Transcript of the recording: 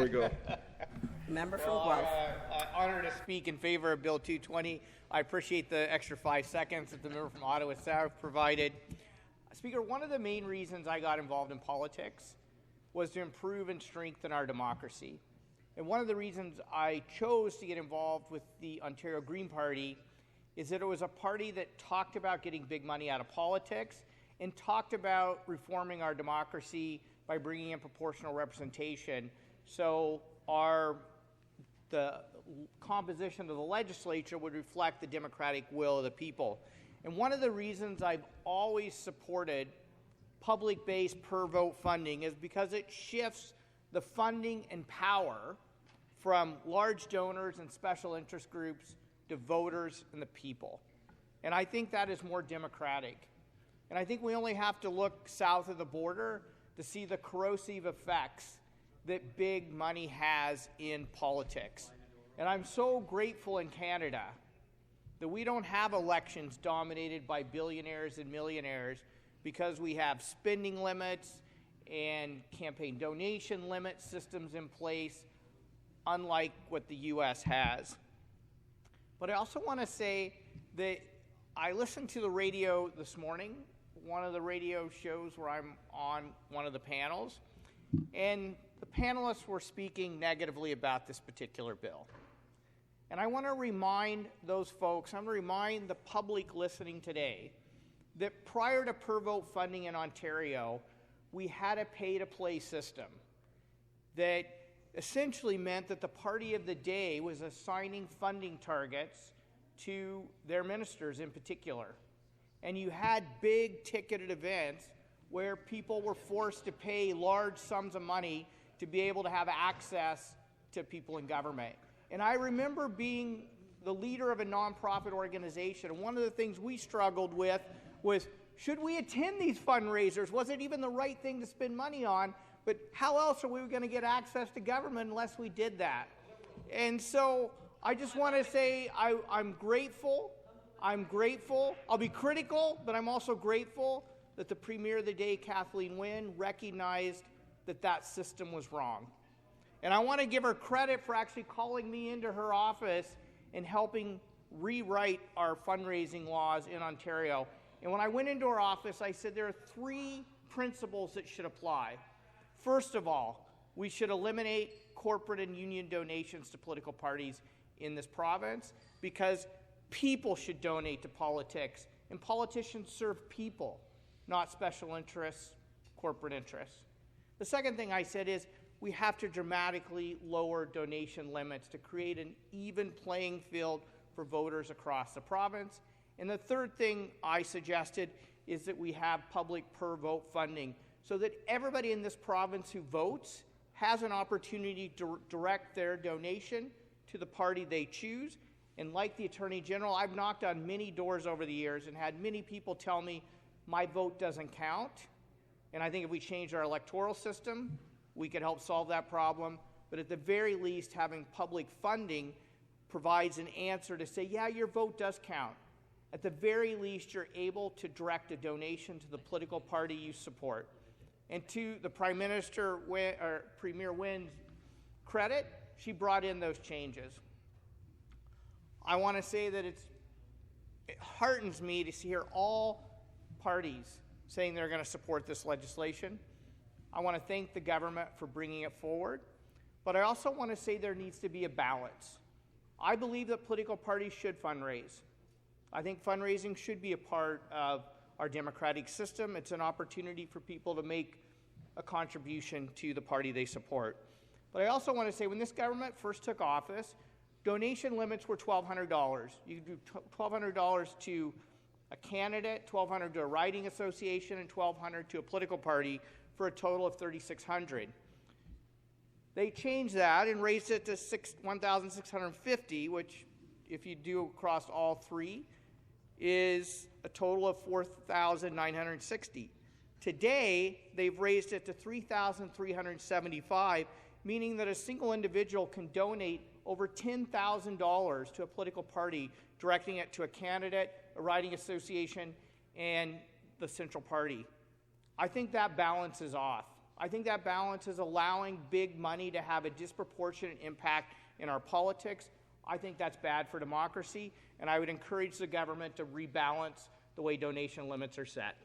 we go. Member from Guelph. Honored to speak in favor of Bill 220. I appreciate the extra 5 seconds that the member from Ottawa South provided. Speaker, one of the main reasons I got involved in politics was to improve and strengthen our democracy. And one of the reasons I chose to get involved with the Ontario Green Party is that it was a party that talked about getting big money out of politics and talked about reforming our democracy by bringing in proportional representation. So the composition of the legislature would reflect the democratic will of the people. And one of the reasons I've always supported public-based per-vote funding is because it shifts the funding and power from large donors and special interest groups to voters and the people. And I think that is more democratic. And I think we only have to look south of the border to see the corrosive effects that big money has in politics. And I'm so grateful in Canada that we don't have elections dominated by billionaires and millionaires, because we have spending limits and campaign donation limit systems in place, unlike what the U.S. has. But I also want to say that I listened to the radio this morning, one of the radio shows where I'm on one of the panels, and the panelists were speaking negatively about this particular bill. And I want to remind those folks, I want to remind the public listening today, that prior to per-vote funding in Ontario, we had a pay-to-play system that essentially meant that the party of the day was assigning funding targets to their ministers in particular. And you had big ticketed events where people were forced to pay large sums of money to be able to have access to people in government. And I remember being the leader of a nonprofit organization, and one of the things we struggled with was, should we attend these fundraisers? Was it even the right thing to spend money on? But how else are we going to get access to government unless we did that? And so I just want to say I'm grateful. I'm grateful. I'll be critical, but I'm also grateful that the Premier of the day, Kathleen Wynne, recognized that that system was wrong. And I want to give her credit for actually calling me into her office and helping rewrite our fundraising laws in Ontario. And when I went into her office, I said there are 3 principles that should apply. First of all, we should eliminate corporate and union donations to political parties in this province, because people should donate to politics, and politicians serve people, not special interests, corporate interests. The second thing I said is we have to dramatically lower donation limits to create an even playing field for voters across the province. And the third thing I suggested is that we have public per-vote funding so that everybody in this province who votes has an opportunity to direct their donation to the party they choose. And like the Attorney General, I've knocked on many doors over the years and had many people tell me my vote doesn't count. And I think if we change our electoral system, we could help solve that problem. But at the very least, having public funding provides an answer to say, yeah, your vote does count. At the very least, you're able to direct a donation to the political party you support. And to the Prime Minister, or Premier Wynne's credit, she brought in those changes. I want to say that it heartens me to hear all parties saying they're going to support this legislation. I want to thank the government for bringing it forward, but I also want to say there needs to be a balance. I believe that political parties should fundraise. I think fundraising should be a part of our democratic system. It's an opportunity for people to make a contribution to the party they support. But I also want to say when this government first took office, donation limits were $1,200. You could do $1,200 to a candidate, $1,200 to a riding association, and $1,200 to a political party for a total of $3,600. They changed that and raised it to $1,650, which, if you do across all 3, is a total of $4,960. Today, they've raised it to $3,375, meaning that a single individual can donate over $10,000 to a political party, directing it to a candidate, a riding association, and the central party. I think that balance is off. I think that balance is allowing big money to have a disproportionate impact in our politics. I think that's bad for democracy, and I would encourage the government to rebalance the way donation limits are set.